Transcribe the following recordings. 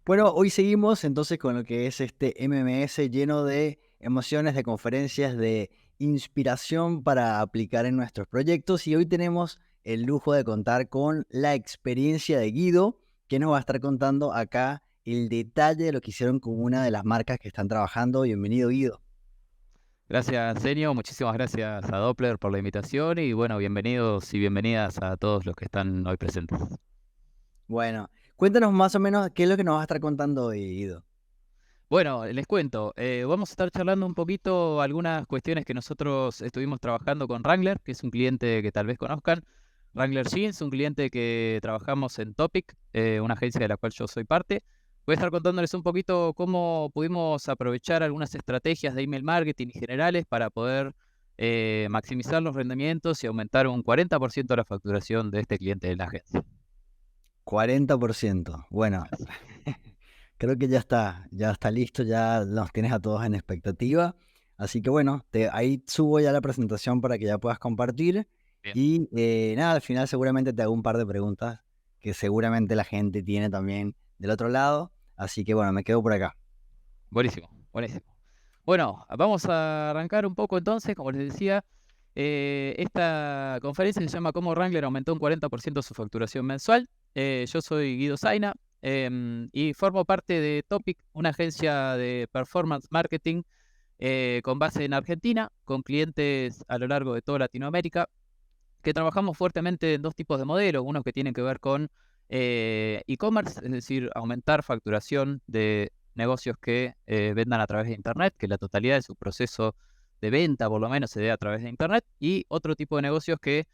Bueno, hoy seguimos entonces con lo que es este MMS lleno de emociones, de conferencias, de inspiración para aplicar en nuestros proyectos. Y hoy tenemos el lujo de contar con la experiencia de Guido, que nos va a estar contando acá el detalle de lo que hicieron con una de las marcas que están trabajando. Bienvenido, Guido. Gracias, Senio. Muchísimas gracias a Doppler por la invitación y bueno, bienvenidos y bienvenidas a todos los que están hoy presentes. Bueno, cuéntanos más o menos qué es lo que nos vas a estar contando hoy, Guido. Bueno, les cuento, vamos a estar charlando un poquito algunas cuestiones que nosotros estuvimos trabajando con Wrangler, que es un cliente que tal vez conozcan. Wrangler Jeans, un cliente que trabajamos en Topic, una agencia de la cual yo soy parte. Voy a estar contándoles un poquito cómo pudimos aprovechar algunas estrategias de email marketing generales para poder maximizar los rendimientos y aumentar un 40% la facturación de este cliente de la agencia. 40%. Bueno, Así. creo que ya está listo, ya nos tienes a todos en expectativa. Así que bueno, ahí subo ya la presentación para que ya puedas compartir. Bien, Y nada, al final seguramente te hago un par de preguntas que seguramente la gente tiene también del otro lado. Así que bueno, me quedo por acá. buenísimo, buenísimo. Bueno, vamos a arrancar un poco entonces, como les decía, esta conferencia se llama Cómo Wrangler aumentó un 40% su facturación mensual. Yo soy Guido Zaina y formo parte de Topic, una agencia de performance marketing con base en Argentina, con clientes a lo largo de toda Latinoamérica, que trabajamos fuertemente en dos tipos de modelos, uno que tiene que ver con e-commerce, es decir, aumentar facturación de negocios que vendan a través de Internet, que la totalidad de su proceso de venta por lo menos se dé a través de Internet, y otro tipo de negocios que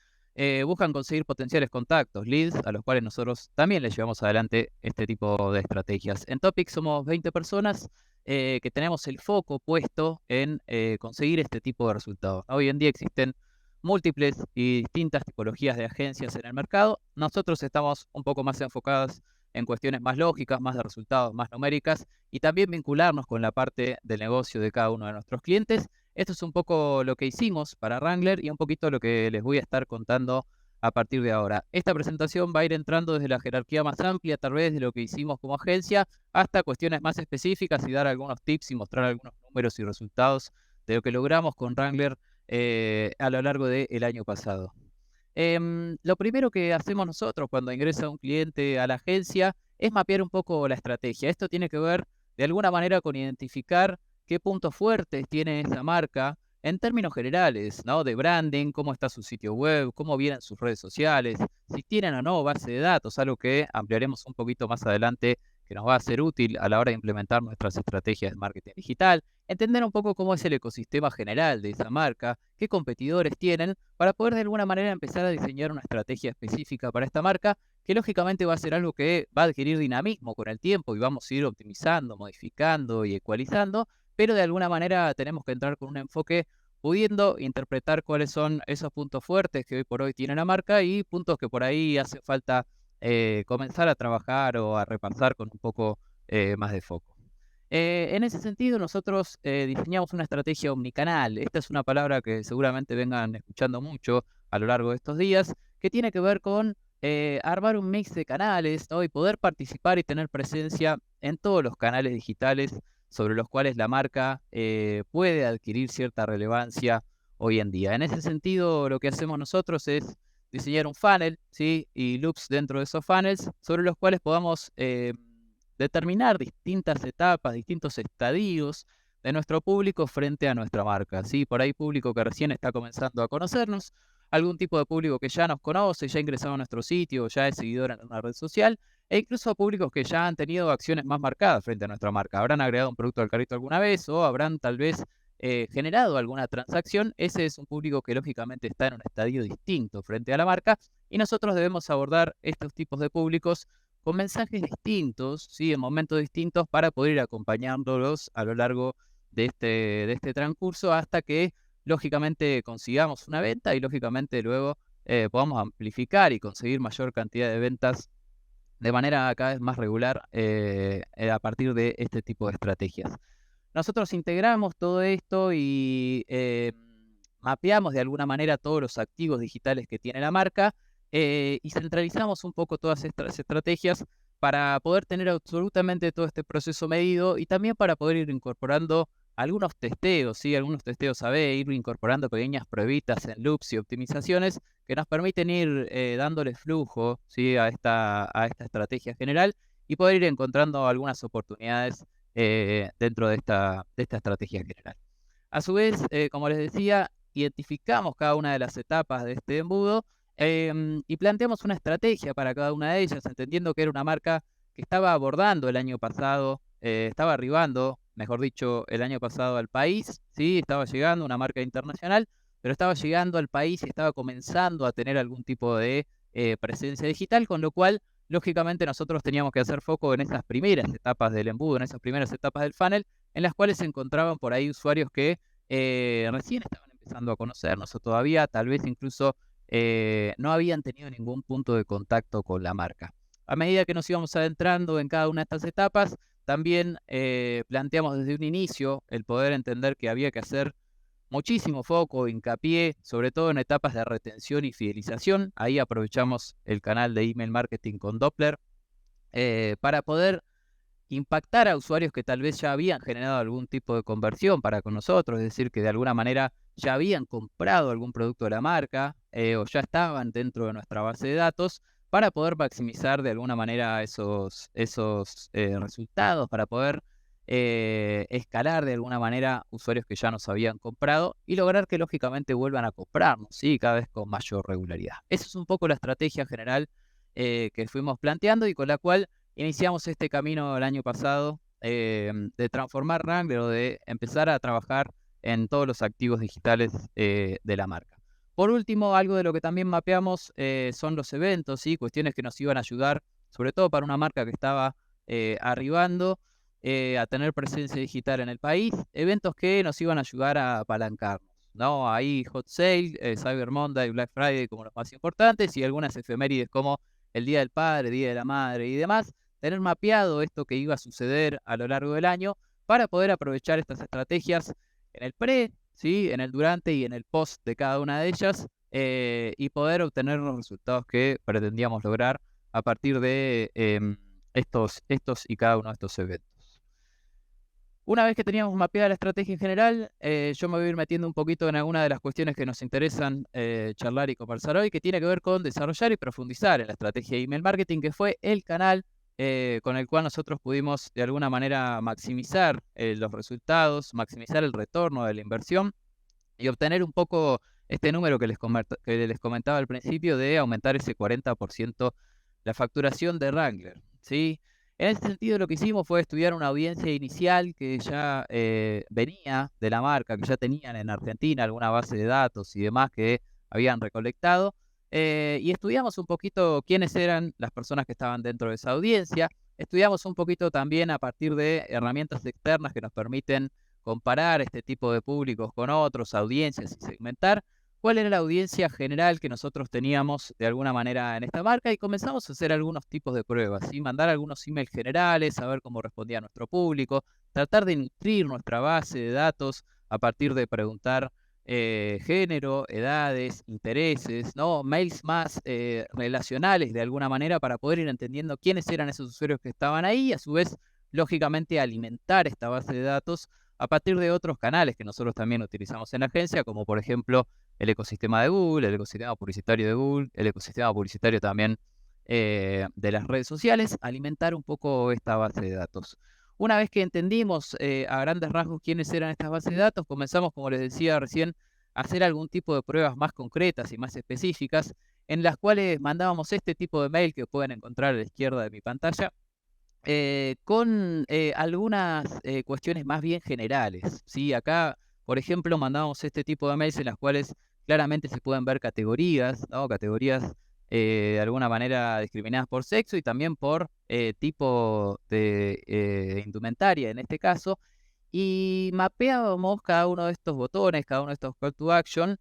buscan conseguir potenciales contactos, leads, a los cuales nosotros también les llevamos adelante este tipo de estrategias. En Topic somos 20 personas que tenemos el foco puesto en conseguir este tipo de resultados. Hoy en día existen múltiples y distintas tipologías de agencias en el mercado. Nosotros estamos un poco más enfocados en cuestiones más lógicas, más de resultados, más numéricas y también vincularnos con la parte del negocio de cada uno de nuestros clientes. Esto es un poco lo que hicimos para Wrangler y un poquito lo que les voy a estar contando a partir de ahora. Esta presentación va a ir entrando desde la jerarquía más amplia, a través de lo que hicimos como agencia, hasta cuestiones más específicas y dar algunos tips y mostrar algunos números y resultados de lo que logramos con Wrangler a lo largo del año pasado. Lo primero que hacemos nosotros cuando ingresa un cliente a la agencia es mapear un poco la estrategia. Esto tiene que ver de alguna manera con identificar qué puntos fuertes tiene esa marca en términos generales, ¿no? De branding, cómo está su sitio web, cómo vienen sus redes sociales, si tienen o no base de datos, algo que ampliaremos un poquito más adelante, que nos va a ser útil a la hora de implementar nuestras estrategias de marketing digital, entender un poco cómo es el ecosistema general de esa marca, qué competidores tienen, para poder de alguna manera empezar a diseñar una estrategia específica para esta marca, que lógicamente va a ser algo que va a adquirir dinamismo con el tiempo y vamos a ir optimizando, modificando y ecualizando, pero de alguna manera tenemos que entrar con un enfoque pudiendo interpretar cuáles son esos puntos fuertes que hoy por hoy tiene la marca y puntos que por ahí hace falta comenzar a trabajar o a repensar con un poco más de foco. En ese sentido, nosotros diseñamos una estrategia omnicanal. Esta es una palabra que seguramente vengan escuchando mucho a lo largo de estos días, que tiene que ver con armar un mix de canales, ¿no? Y poder participar y tener presencia en todos los canales digitales sobre los cuales la marca puede adquirir cierta relevancia hoy en día. En ese sentido, lo que hacemos nosotros es diseñar un funnel, ¿sí? Y loops dentro de esos funnels sobre los cuales podamos determinar distintas etapas, distintos estadios de nuestro público frente a nuestra marca, ¿sí? Por ahí público que recién está comenzando a conocernos, algún tipo de público que ya nos conoce, ya ha ingresado a nuestro sitio, ya es seguidor en una red social, e incluso a públicos que ya han tenido acciones más marcadas frente a nuestra marca. Habrán agregado un producto al carrito alguna vez o habrán tal vez generado alguna transacción. Ese es un público que lógicamente está en un estadio distinto frente a la marca y nosotros debemos abordar estos tipos de públicos con mensajes distintos, ¿sí? En momentos distintos para poder ir acompañándolos a lo largo de este transcurso hasta que lógicamente consigamos una venta y lógicamente luego podamos amplificar y conseguir mayor cantidad de ventas de manera cada vez más regular a partir de este tipo de estrategias. Nosotros integramos todo esto y mapeamos de alguna manera todos los activos digitales que tiene la marca y centralizamos un poco todas estas estrategias para poder tener absolutamente todo este proceso medido y también para poder ir incorporando algunos testeos, ¿sí? Algunos testeos A/B, ir incorporando pequeñas pruebitas en loops y optimizaciones que nos permiten ir dándole flujo, ¿sí? a esta estrategia general y poder ir encontrando algunas oportunidades dentro de esta estrategia general. A su vez, como les decía, identificamos cada una de las etapas de este embudo y planteamos una estrategia para cada una de ellas, entendiendo que era una marca que estaba abordando el año pasado, estaba arribando, mejor dicho, el año pasado al país, ¿sí? Estaba llegando una marca internacional, pero estaba llegando al país y estaba comenzando a tener algún tipo de presencia digital, con lo cual, lógicamente, nosotros teníamos que hacer foco en esas primeras etapas del embudo, en esas primeras etapas del funnel, en las cuales se encontraban por ahí usuarios que recién estaban empezando a conocernos o todavía tal vez incluso no habían tenido ningún punto de contacto con la marca. A medida que nos íbamos adentrando en cada una de estas etapas, también planteamos desde un inicio el poder entender que había que hacer muchísimo foco, hincapié, sobre todo en etapas de retención y fidelización. Ahí aprovechamos el canal de email marketing con Doppler para poder impactar a usuarios que tal vez ya habían generado algún tipo de conversión para con nosotros, es decir, que de alguna manera ya habían comprado algún producto de la marca o ya estaban dentro de nuestra base de datos para poder maximizar de alguna manera esos resultados, para poder escalar de alguna manera usuarios que ya nos habían comprado y lograr que lógicamente vuelvan a comprarnos, ¿sí? Cada vez con mayor regularidad. Esa es un poco la estrategia general que fuimos planteando y con la cual iniciamos este camino el año pasado de transformar Wrangler o de empezar a trabajar en todos los activos digitales de la marca. Por último, algo de lo que también mapeamos son los eventos, ¿sí? Cuestiones que nos iban a ayudar, sobre todo para una marca que estaba arribando a tener presencia digital en el país, eventos que nos iban a ayudar a apalancarnos, ¿no? Ahí Hot Sale, Cyber Monday, Black Friday como los más importantes y algunas efemérides como el Día del Padre, Día de la Madre y demás, tener mapeado esto que iba a suceder a lo largo del año para poder aprovechar estas estrategias en el pre, ¿sí? En el durante y en el post de cada una de ellas y poder obtener los resultados que pretendíamos lograr a partir de estos y cada uno de estos eventos. Una vez que teníamos mapeada la estrategia en general, yo me voy a ir metiendo un poquito en alguna de las cuestiones que nos interesan charlar y conversar hoy, que tiene que ver con desarrollar y profundizar en la estrategia de email marketing, que fue el canal con el cual nosotros pudimos de alguna manera maximizar los resultados, maximizar el retorno de la inversión y obtener un poco este número que les comentaba al principio de aumentar ese 40% la facturación de Wrangler, ¿sí? En ese sentido, lo que hicimos fue estudiar una audiencia inicial que ya venía de la marca, que ya tenían en Argentina alguna base de datos y demás que habían recolectado, y estudiamos un poquito quiénes eran las personas que estaban dentro de esa audiencia. Estudiamos un poquito también a partir de herramientas externas que nos permiten comparar este tipo de públicos con otros, audiencias y segmentar cuál era la audiencia general que nosotros teníamos de alguna manera en esta marca y comenzamos a hacer algunos tipos de pruebas, ¿sí? Mandar algunos emails generales, saber cómo respondía nuestro público, tratar de nutrir nuestra base de datos a partir de preguntar género, edades, intereses, ¿no? Mails más relacionales de alguna manera para poder ir entendiendo quiénes eran esos usuarios que estaban ahí y a su vez, lógicamente, alimentar esta base de datos a partir de otros canales que nosotros también utilizamos en la agencia, como por ejemplo el ecosistema de Google, el ecosistema publicitario de Google, el ecosistema publicitario también de las redes sociales, alimentar un poco esta base de datos. Una vez que entendimos a grandes rasgos quiénes eran estas bases de datos, comenzamos, como les decía recién, a hacer algún tipo de pruebas más concretas y más específicas, en las cuales mandábamos este tipo de mail que pueden encontrar a la izquierda de mi pantalla, con algunas cuestiones más bien generales, ¿sí? Acá, por ejemplo, mandábamos este tipo de mails en las cuales claramente se pueden ver categorías, ¿no? Categorías de alguna manera discriminadas por sexo y también por tipo de indumentaria en este caso, y mapeábamos cada uno de estos botones, cada uno de estos call to action,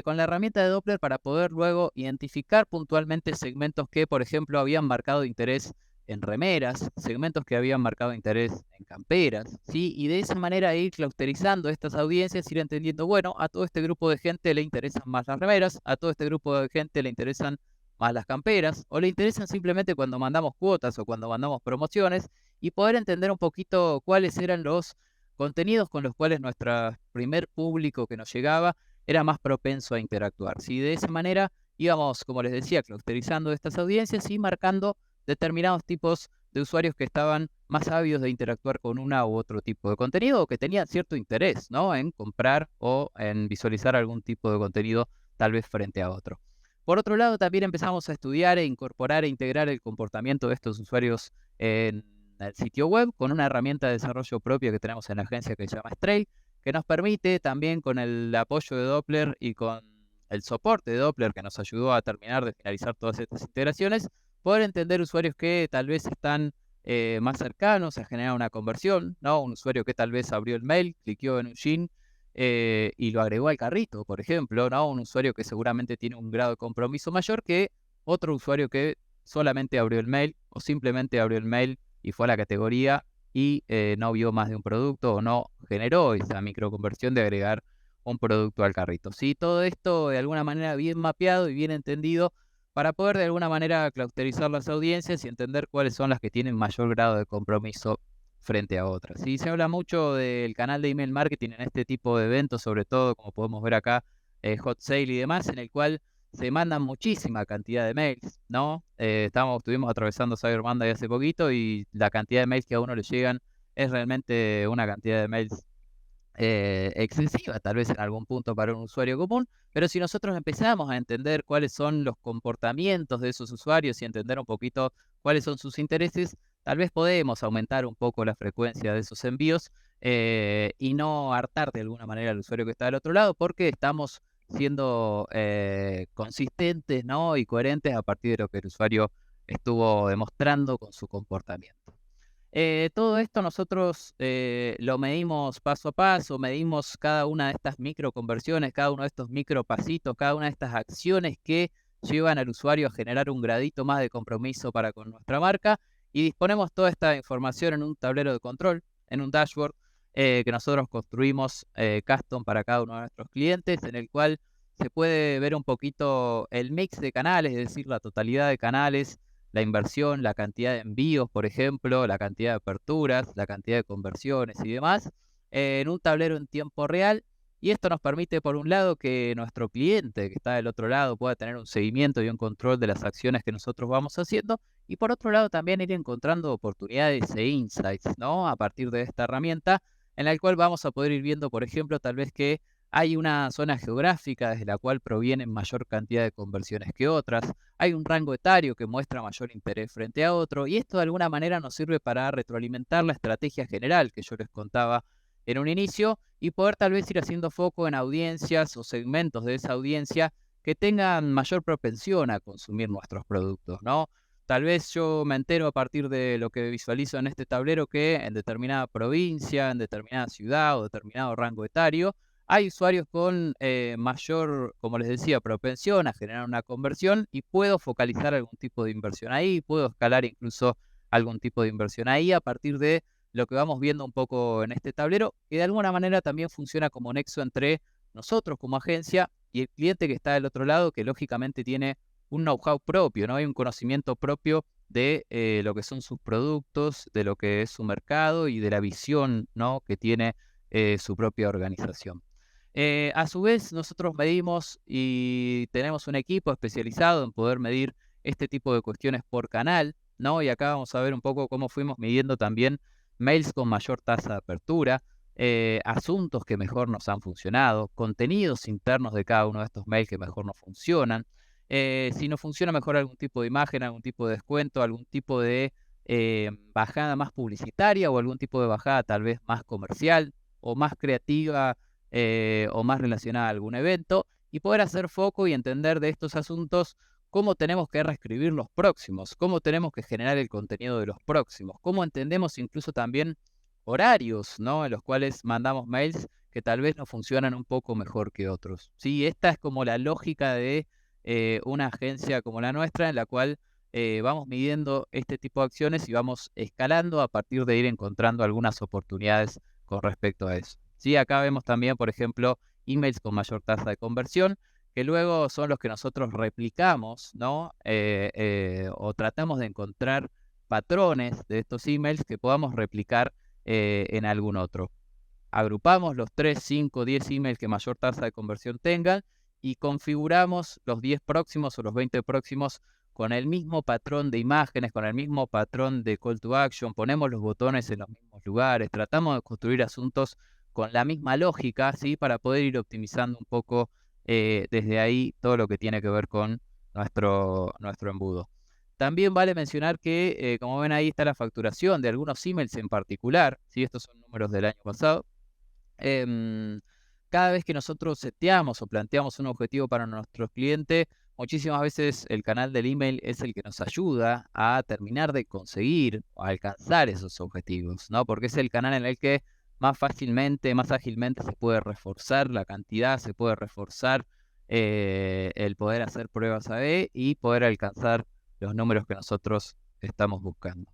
con la herramienta de Doppler para poder luego identificar puntualmente segmentos que, por ejemplo, habían marcado interés en remeras, segmentos que habían marcado interés en camperas, ¿sí? Y de esa manera ir clusterizando estas audiencias, ir entendiendo, bueno, a todo este grupo de gente le interesan más las remeras, a todo este grupo de gente le interesan más las camperas, o le interesan simplemente cuando mandamos cuotas o cuando mandamos promociones, y poder entender un poquito cuáles eran los contenidos con los cuales nuestro primer público que nos llegaba era más propenso a interactuar. Si de esa manera íbamos, como les decía, clusterizando estas audiencias y marcando determinados tipos de usuarios que estaban más ávidos de interactuar con una u otro tipo de contenido o que tenían cierto interés, ¿no?, en comprar o en visualizar algún tipo de contenido tal vez frente a otro. Por otro lado, también empezamos a estudiar e incorporar e integrar el comportamiento de estos usuarios en el sitio web con una herramienta de desarrollo propia que tenemos en la agencia que se llama Stray, que nos permite también con el apoyo de Doppler y con el soporte de Doppler que nos ayudó a terminar de finalizar todas estas integraciones, poder entender usuarios que tal vez están más cercanos a generar una conversión, ¿no? Un usuario que tal vez abrió el mail, cliqueó en un gin y lo agregó al carrito, por ejemplo, ¿no? Un usuario que seguramente tiene un grado de compromiso mayor que otro usuario que solamente abrió el mail o simplemente abrió el mail y fue a la categoría y no vio más de un producto o no generó esa microconversión de agregar un producto al carrito. Sí, todo esto de alguna manera bien mapeado y bien entendido para poder de alguna manera clusterizar las audiencias y entender cuáles son las que tienen mayor grado de compromiso frente a otras. Sí, se habla mucho del canal de email marketing en este tipo de eventos, sobre todo como podemos ver acá, Hot Sale y demás, en el cual se mandan muchísima cantidad de mails, ¿no? Estuvimos atravesando Cyber Monday hace poquito y la cantidad de mails que a uno le llegan es realmente una cantidad de mails excesiva, tal vez en algún punto para un usuario común, pero si nosotros empezamos a entender cuáles son los comportamientos de esos usuarios y entender un poquito cuáles son sus intereses, tal vez podemos aumentar un poco la frecuencia de esos envíos y no hartar de alguna manera al usuario que está del otro lado, porque estamos siendo consistentes, ¿no?, y coherentes a partir de lo que el usuario estuvo demostrando con su comportamiento. Todo esto nosotros lo medimos paso a paso, medimos cada una de estas micro conversiones, cada uno de estos micro pasitos, cada una de estas acciones que llevan al usuario a generar un gradito más de compromiso para con nuestra marca y disponemos toda esta información en un tablero de control, en un dashboard que nosotros construimos custom para cada uno de nuestros clientes, en el cual se puede ver un poquito el mix de canales, es decir, la totalidad de canales, la inversión, la cantidad de envíos, por ejemplo, la cantidad de aperturas, la cantidad de conversiones y demás, en un tablero en tiempo real. Y esto nos permite, por un lado, que nuestro cliente que está del otro lado pueda tener un seguimiento y un control de las acciones que nosotros vamos haciendo. Y por otro lado, también ir encontrando oportunidades e insights, ¿no?, a partir de esta herramienta, en la cual vamos a poder ir viendo, por ejemplo, tal vez que hay una zona geográfica desde la cual provienen mayor cantidad de conversiones que otras, hay un rango etario que muestra mayor interés frente a otro, y esto de alguna manera nos sirve para retroalimentar la estrategia general que yo les contaba en un inicio y poder tal vez ir haciendo foco en audiencias o segmentos de esa audiencia que tengan mayor propensión a consumir nuestros productos, ¿no? Tal vez yo me entero a partir de lo que visualizo en este tablero que en determinada provincia, en determinada ciudad o determinado rango etario, hay usuarios con mayor, como les decía, propensión a generar una conversión y puedo focalizar algún tipo de inversión ahí, puedo escalar incluso algún tipo de inversión ahí a partir de lo que vamos viendo un poco en este tablero, que de alguna manera también funciona como nexo entre nosotros como agencia y el cliente que está del otro lado, que lógicamente tiene un know-how propio, ¿no? Hay un conocimiento propio de lo que son sus productos, de lo que es su mercado y de la visión, ¿no?, que tiene su propia organización. A su vez, nosotros medimos y tenemos un equipo especializado en poder medir este tipo de cuestiones por canal, ¿no? Y acá vamos a ver un poco cómo fuimos midiendo también mails con mayor tasa de apertura, asuntos que mejor nos han funcionado, contenidos internos de cada uno de estos mails que mejor nos funcionan, si nos funciona mejor algún tipo de imagen, algún tipo de descuento, algún tipo de bajada más publicitaria o algún tipo de bajada tal vez más comercial o más creativa o más relacionada a algún evento, y poder hacer foco y entender de estos asuntos cómo tenemos que reescribir los próximos, cómo tenemos que generar el contenido de los próximos, cómo entendemos incluso también horarios, ¿no?, en los cuales mandamos mails que tal vez nos funcionan un poco mejor que otros. Sí, esta es como la lógica de una agencia como la nuestra, en la cual vamos midiendo este tipo de acciones y vamos escalando a partir de ir encontrando algunas oportunidades con respecto a eso. Sí, acá vemos también, por ejemplo, emails con mayor tasa de conversión, que luego son los que nosotros replicamos, ¿no? O tratamos de encontrar patrones de estos emails que podamos replicar en algún otro. Agrupamos los 3, 5, 10 emails que mayor tasa de conversión tengan y configuramos los 10 próximos o los 20 próximos con el mismo patrón de imágenes, con el mismo patrón de call to action, ponemos los botones en los mismos lugares, tratamos de construir asuntos con la misma lógica, ¿sí? Para poder ir optimizando un poco desde ahí todo lo que tiene que ver con nuestro embudo. También vale mencionar que, como ven ahí, está la facturación de algunos emails en particular, ¿sí? Estos son números del año pasado. Cada vez que nosotros seteamos o planteamos un objetivo para nuestros clientes, muchísimas veces el canal del email es el que nos ayuda a terminar de conseguir o alcanzar esos objetivos, ¿no? Porque es el canal en el que más fácilmente, más ágilmente se puede reforzar la cantidad, se puede reforzar el poder hacer pruebas A/B y poder alcanzar los números que nosotros estamos buscando.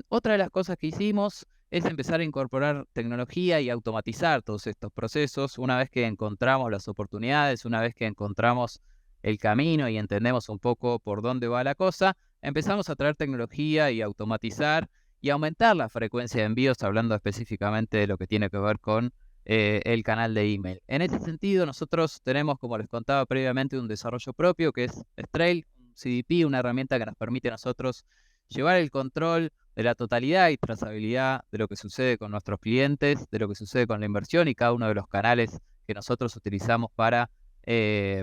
Otra de las cosas que hicimos es empezar a incorporar tecnología y automatizar todos estos procesos. Una vez que encontramos las oportunidades, una vez que encontramos el camino y entendemos un poco por dónde va la cosa, empezamos a traer tecnología y automatizar y aumentar la frecuencia de envíos, hablando específicamente de lo que tiene que ver con el canal de email. En ese sentido, nosotros tenemos, como les contaba previamente, un desarrollo propio que es Strail, un CDP, una herramienta que nos permite a nosotros llevar el control de la totalidad y trazabilidad de lo que sucede con nuestros clientes, de lo que sucede con la inversión y cada uno de los canales que nosotros utilizamos para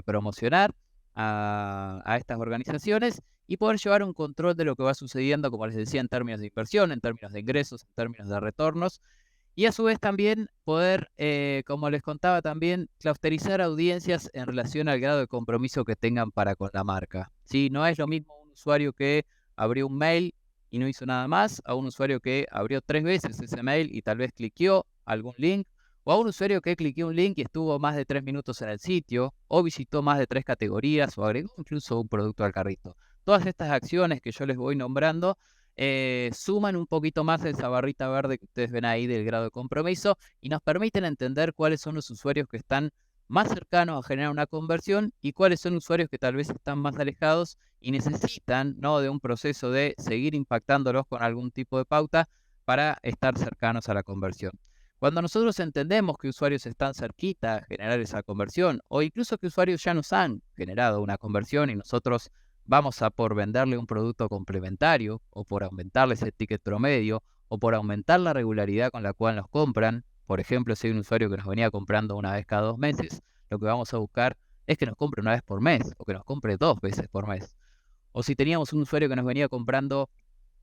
promocionar a estas organizaciones y poder llevar un control de lo que va sucediendo, como les decía, en términos de inversión, en términos de ingresos, en términos de retornos. Y a su vez también poder, como les contaba también, clusterizar audiencias en relación al grado de compromiso que tengan para con la marca. ¿Sí? No es lo mismo un usuario que abrió un mail y no hizo nada más, a un usuario que abrió 3 veces ese mail y tal vez cliqueó algún link, o a un usuario que cliqueó un link y estuvo más de 3 minutos en el sitio, o visitó más de 3 categorías, o agregó incluso un producto al carrito. Todas estas acciones que yo les voy nombrando suman un poquito más a esa barrita verde que ustedes ven ahí del grado de compromiso y nos permiten entender cuáles son los usuarios que están más cercanos a generar una conversión y cuáles son usuarios que tal vez están más alejados y necesitan, ¿no?, de un proceso de seguir impactándolos con algún tipo de pauta para estar cercanos a la conversión. Cuando nosotros entendemos que usuarios están cerquita a generar esa conversión o incluso que usuarios ya nos han generado una conversión y nosotros vamos a por venderle un producto complementario o por aumentarle ese ticket promedio o por aumentar la regularidad con la cual nos compran, por ejemplo, si hay un usuario que nos venía comprando una vez cada 2 meses, lo que vamos a buscar es que nos compre una vez por mes o que nos compre 2 veces por mes. O si teníamos un usuario que nos venía comprando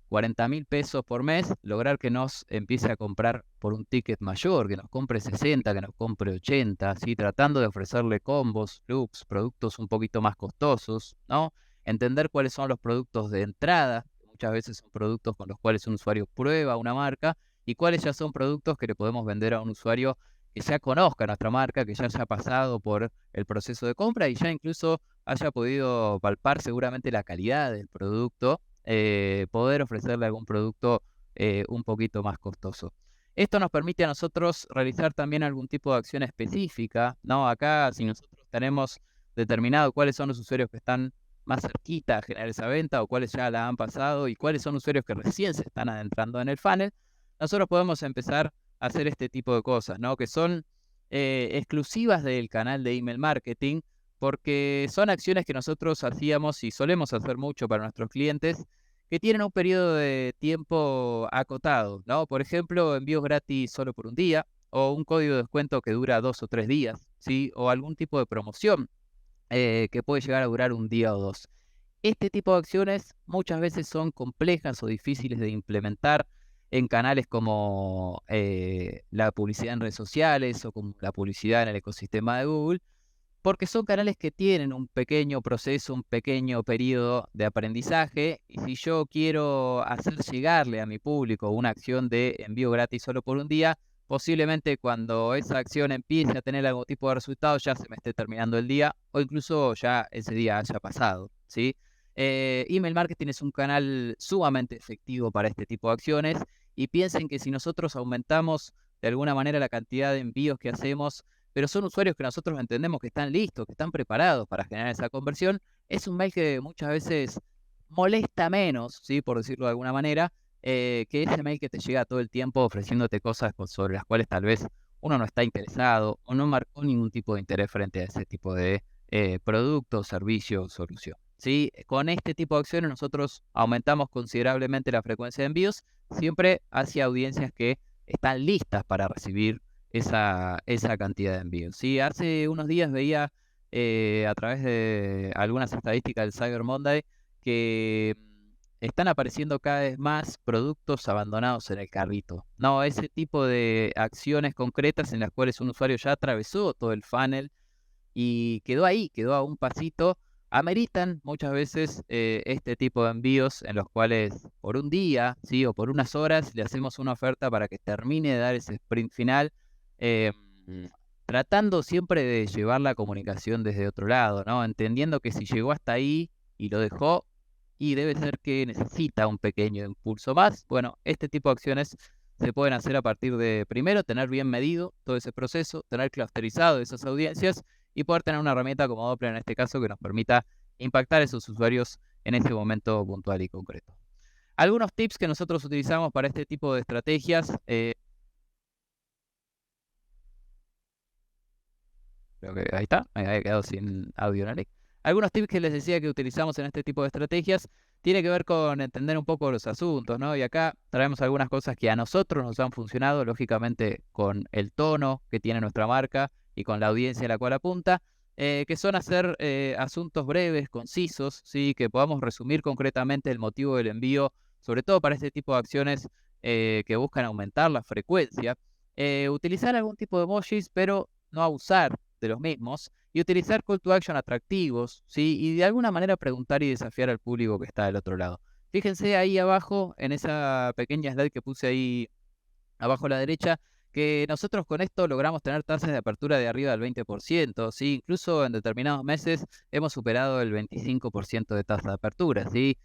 40.000 pesos por mes, lograr que nos empiece a comprar por un ticket mayor, que nos compre 60, que nos compre 80, ¿sí? Tratando de ofrecerle combos, loops, productos un poquito más costosos, ¿no? Entender cuáles son los productos de entrada, que muchas veces son productos con los cuales un usuario prueba una marca, y cuáles ya son productos que le podemos vender a un usuario que ya conozca nuestra marca, que ya haya pasado por el proceso de compra y ya incluso haya podido palpar seguramente la calidad del producto, poder ofrecerle algún producto un poquito más costoso. Esto nos permite a nosotros realizar también algún tipo de acción específica, ¿no? Acá, si nosotros tenemos determinado cuáles son los usuarios que están más cerquita a generar esa venta o cuáles ya la han pasado y cuáles son usuarios que recién se están adentrando en el funnel, nosotros podemos empezar a hacer este tipo de cosas, ¿no? Que son exclusivas del canal de email marketing, porque son acciones que nosotros hacíamos y solemos hacer mucho para nuestros clientes que tienen un periodo de tiempo acotado, ¿no? Por ejemplo, envíos gratis solo por un día o un código de descuento que dura 2 o 3 días, ¿sí? O algún tipo de promoción que puede llegar a durar un día o 2. Este tipo de acciones muchas veces son complejas o difíciles de implementar en canales como la publicidad en redes sociales o como la publicidad en el ecosistema de Google, porque son canales que tienen un pequeño proceso, un pequeño periodo de aprendizaje, y si yo quiero hacer llegarle a mi público una acción de envío gratis solo por un día, posiblemente cuando esa acción empiece a tener algún tipo de resultado ya se me esté terminando el día o incluso ya ese día haya pasado, ¿sí? Email marketing es un canal sumamente efectivo para este tipo de acciones y piensen que si nosotros aumentamos de alguna manera la cantidad de envíos que hacemos, pero son usuarios que nosotros entendemos que están listos, que están preparados para generar esa conversión, es un mail que muchas veces molesta menos, ¿sí? Por decirlo de alguna manera, que ese mail que te llega todo el tiempo ofreciéndote cosas sobre las cuales tal vez uno no está interesado o no marcó ningún tipo de interés frente a ese tipo de producto, servicio o solución. ¿Sí? Con este tipo de acciones nosotros aumentamos considerablemente la frecuencia de envíos, siempre hacia audiencias que están listas para recibir esa cantidad de envíos. ¿Sí? Hace unos días veía a través de algunas estadísticas del Cyber Monday que están apareciendo cada vez más productos abandonados en el carrito. No, ese tipo de acciones concretas en las cuales un usuario ya atravesó todo el funnel y quedó ahí, quedó a un pasito, ameritan muchas veces este tipo de envíos en los cuales por un día, ¿sí? O por unas horas le hacemos una oferta para que termine de dar ese sprint final, eh, tratando siempre de llevar la comunicación desde otro lado, ¿no? Entendiendo que si llegó hasta ahí y lo dejó, y debe ser que necesita un pequeño impulso más. Bueno, este tipo de acciones se pueden hacer a partir de, primero, tener bien medido todo ese proceso, tener clusterizado esas audiencias y poder tener una herramienta como Doppler en este caso que nos permita impactar a esos usuarios en ese momento puntual y concreto. Algunos tips que nosotros utilizamos para este tipo de estrategias. Creo que ahí está, me había quedado sin audio, ¿no? Algunos tips que les decía que utilizamos en este tipo de estrategias tiene que ver con entender un poco los asuntos, ¿no? Y acá traemos algunas cosas que a nosotros nos han funcionado, lógicamente con el tono que tiene nuestra marca y con la audiencia a la cual apunta, que son hacer asuntos breves, concisos, ¿sí? Que podamos resumir concretamente el motivo del envío, sobre todo para este tipo de acciones que buscan aumentar la frecuencia. Utilizar algún tipo de emojis, pero no abusar de los mismos y utilizar call to action atractivos, ¿sí? Y de alguna manera preguntar y desafiar al público que está del otro lado. Fíjense ahí abajo, en esa pequeña slide que puse ahí abajo a la derecha, que nosotros con esto logramos tener tasas de apertura de arriba del 20%, ¿sí? Incluso en determinados meses hemos superado el 25% de tasa de apertura, ¿sí?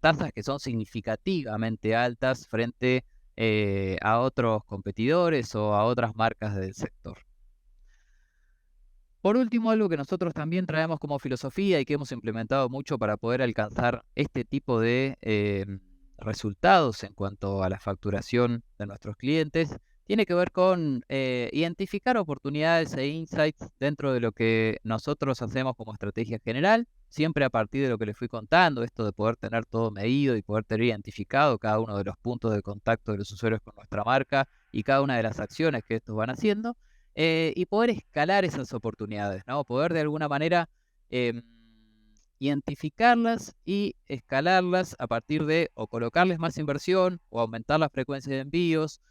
Tasas que son significativamente altas frente a otros competidores o a otras marcas del sector. Por último, algo que nosotros también traemos como filosofía y que hemos implementado mucho para poder alcanzar este tipo de resultados en cuanto a la facturación de nuestros clientes, tiene que ver con identificar oportunidades e insights dentro de lo que nosotros hacemos como estrategia general, siempre a partir de lo que les fui contando, esto de poder tener todo medido y poder tener identificado cada uno de los puntos de contacto de los usuarios con nuestra marca y cada una de las acciones que estos van haciendo y poder escalar esas oportunidades, ¿no? Poder de alguna manera em, identificarlas y escalarlas a partir de o colocarles más inversión o aumentar la frecuencia de envíos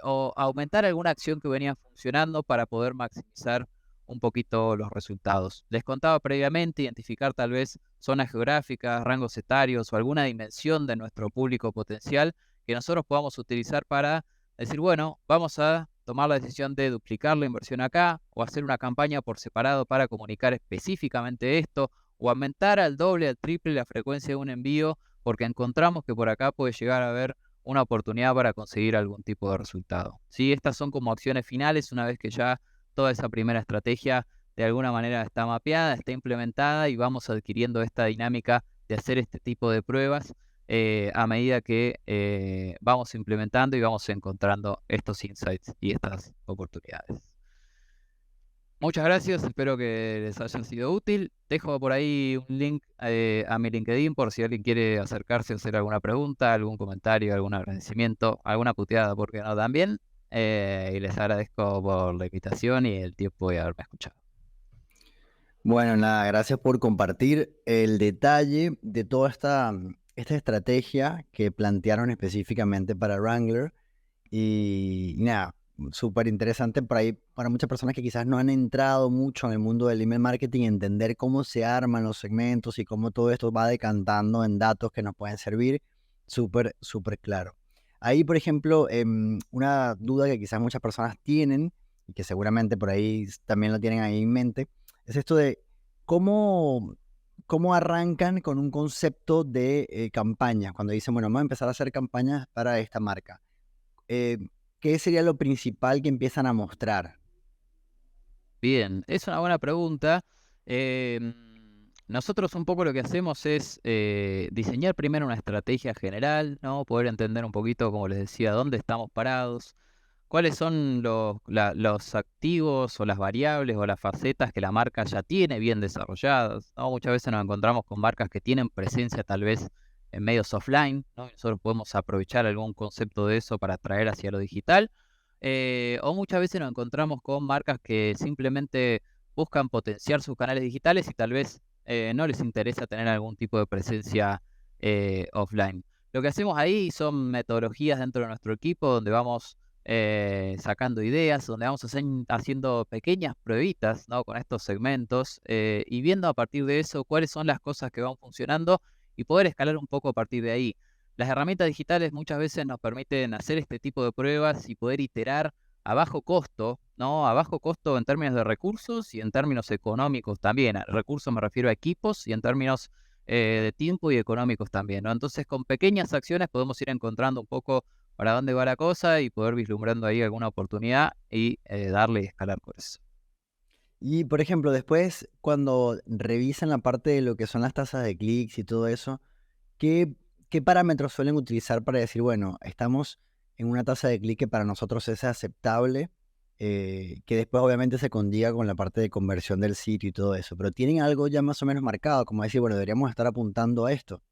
o aumentar alguna acción que venía funcionando para poder maximizar un poquito los resultados. Les contaba previamente identificar tal vez zonas geográficas, rangos etarios o alguna dimensión de nuestro público potencial que nosotros podamos utilizar para decir, bueno, vamos a tomar la decisión de duplicar la inversión acá o hacer una campaña por separado para comunicar específicamente esto o aumentar al doble, al triple la frecuencia de un envío porque encontramos que por acá puede llegar a haber una oportunidad para conseguir algún tipo de resultado. ¿Sí? Estas son como acciones finales una vez que ya toda esa primera estrategia de alguna manera está mapeada, está implementada y vamos adquiriendo esta dinámica de hacer este tipo de pruebas a medida que vamos implementando y vamos encontrando estos insights y estas oportunidades. Muchas gracias, espero que les haya sido útil. Dejo por ahí un link a mi LinkedIn por si alguien quiere acercarse a hacer alguna pregunta, algún comentario, algún agradecimiento, alguna puteada, ¿por qué no también? Y les agradezco por la invitación y el tiempo de haberme escuchado. Bueno, nada, gracias por compartir el detalle de toda esta estrategia que plantearon específicamente para Wrangler. Y nada, súper interesante por ahí para muchas personas que quizás no han entrado mucho en el mundo del email marketing, entender cómo se arman los segmentos y cómo todo esto va decantando en datos que nos pueden servir. Súper, súper claro. Ahí, por ejemplo, una duda que quizás muchas personas tienen y que seguramente por ahí también lo tienen ahí en mente, es esto de cómo, cómo arrancan con un concepto de campañas, cuando dicen, bueno, vamos a empezar a hacer campañas para esta marca. Eh, ¿Qué sería lo principal que empiezan a mostrar? Bien, es una buena pregunta. Nosotros un poco lo que hacemos es diseñar primero una estrategia general, ¿no? Poder entender un poquito, como les decía, dónde estamos parados, cuáles son los activos o las variables o las facetas que la marca ya tiene bien desarrolladas, ¿no? Muchas veces nos encontramos con marcas que tienen presencia tal vez en medios offline, ¿no? Y nosotros podemos aprovechar algún concepto de eso para traer hacia lo digital. O muchas veces nos encontramos con marcas que simplemente buscan potenciar sus canales digitales y tal vez no les interesa tener algún tipo de presencia offline. Lo que hacemos ahí son metodologías dentro de nuestro equipo donde vamos sacando ideas, donde vamos haciendo pequeñas pruebitas, ¿no? Con estos segmentos y viendo a partir de eso cuáles son las cosas que van funcionando y poder escalar un poco a partir de ahí. Las herramientas digitales muchas veces nos permiten hacer este tipo de pruebas y poder iterar a bajo costo, ¿no? A bajo costo en términos de recursos y en términos económicos también. A recursos me refiero a equipos y en términos de tiempo y económicos también, ¿no? Entonces, con pequeñas acciones podemos ir encontrando un poco para dónde va la cosa y poder vislumbrando ahí alguna oportunidad y darle y escalar por eso. Y, por ejemplo, después, cuando revisan la parte de lo que son las tasas de clics y todo eso, ¿qué, qué parámetros suelen utilizar para decir, bueno, estamos en una tasa de clic que para nosotros es aceptable, que después obviamente se condiga con la parte de conversión del sitio y todo eso, pero tienen algo ya más o menos marcado, como decir, bueno, deberíamos estar apuntando a esto.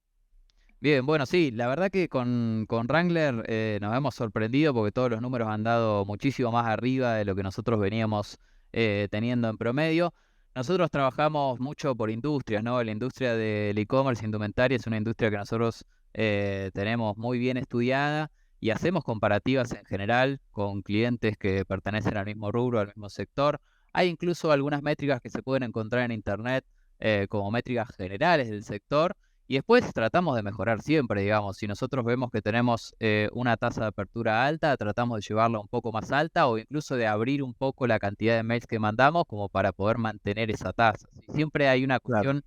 Bien, bueno, sí, la verdad que con Wrangler nos hemos sorprendido porque todos los números han dado muchísimo más arriba de lo que nosotros veníamos teniendo en promedio. Nosotros trabajamos mucho por industrias, ¿no? La industria del e-commerce, indumentaria, es una industria que nosotros tenemos muy bien estudiada y hacemos comparativas en general con clientes que pertenecen al mismo rubro, al mismo sector. Hay incluso algunas métricas que se pueden encontrar en Internet como métricas generales del sector y después tratamos de mejorar siempre, digamos, si nosotros vemos que tenemos una tasa de apertura alta, tratamos de llevarla un poco más alta o incluso de abrir un poco la cantidad de mails que mandamos como para poder mantener esa tasa. ¿Sí? Siempre hay una Claro. cuestión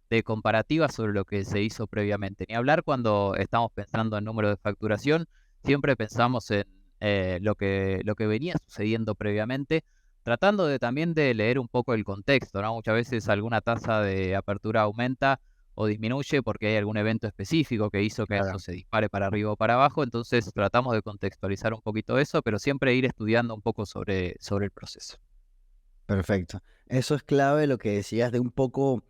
de comparativa sobre lo que se hizo previamente. Ni hablar cuando estamos pensando en número de facturación, siempre pensamos en lo que venía sucediendo previamente, tratando de también de leer un poco el contexto, ¿no? Muchas veces alguna tasa de apertura aumenta o disminuye porque hay algún evento específico que hizo que eso Claro. se dispare para arriba o para abajo, entonces tratamos de contextualizar un poquito eso, pero siempre ir estudiando un poco sobre el proceso. Perfecto. Eso es clave, lo que decías de un poco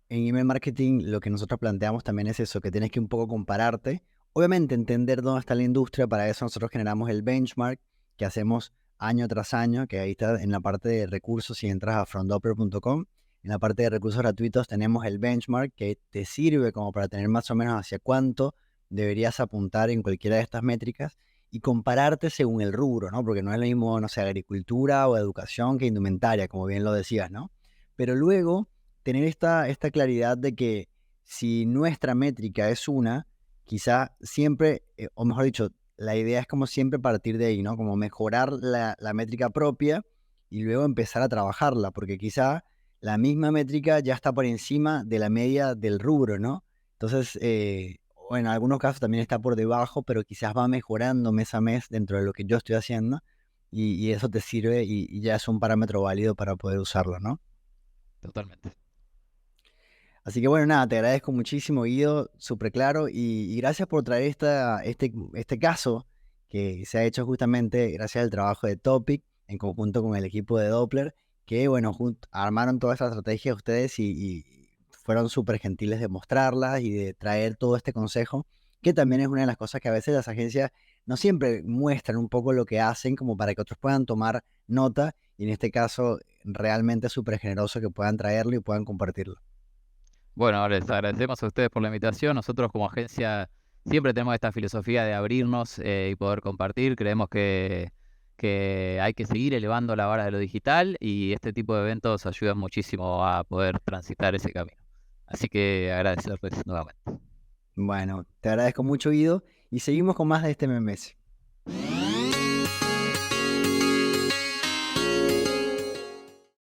en email marketing, lo que nosotros planteamos también es eso, que tienes que un poco compararte. Obviamente entender dónde está la industria, para eso nosotros generamos el benchmark que hacemos año tras año, que ahí está en la parte de recursos, si entras a frontdoper.com, en la parte de recursos gratuitos tenemos el benchmark que te sirve como para tener más o menos hacia cuánto deberías apuntar en cualquiera de estas métricas y compararte según el rubro, ¿no? Porque no es lo mismo, no sé, agricultura o educación que indumentaria, como bien lo decías, ¿no? Pero luego tener esta claridad de que si nuestra métrica es una, quizá siempre, o mejor dicho, la idea es como siempre partir de ahí, ¿no? Como mejorar la métrica propia y luego empezar a trabajarla, porque quizá la misma métrica ya está por encima de la media del rubro, ¿no? Entonces, o en algunos casos también está por debajo, pero quizás va mejorando mes a mes dentro de lo que yo estoy haciendo y eso te sirve y ya es un parámetro válido para poder usarlo, ¿no? Totalmente. Así que bueno, nada, te agradezco muchísimo, Guido, súper claro y gracias por traer este caso que se ha hecho justamente gracias al trabajo de Topic en conjunto con el equipo de Doppler, que bueno, armaron toda esta estrategia ustedes y fueron súper gentiles de mostrarlas y de traer todo este consejo, que también es una de las cosas que a veces las agencias no siempre muestran un poco lo que hacen como para que otros puedan tomar nota y en este caso realmente es súper generoso que puedan traerlo y puedan compartirlo. Bueno, les agradecemos a ustedes por la invitación. Nosotros como agencia siempre tenemos esta filosofía de abrirnos y poder compartir. Creemos que hay que seguir elevando la vara de lo digital y este tipo de eventos ayudan muchísimo a poder transitar ese camino. Así que agradecerles nuevamente. Bueno, te agradezco mucho, Guido, y seguimos con más de este MMS.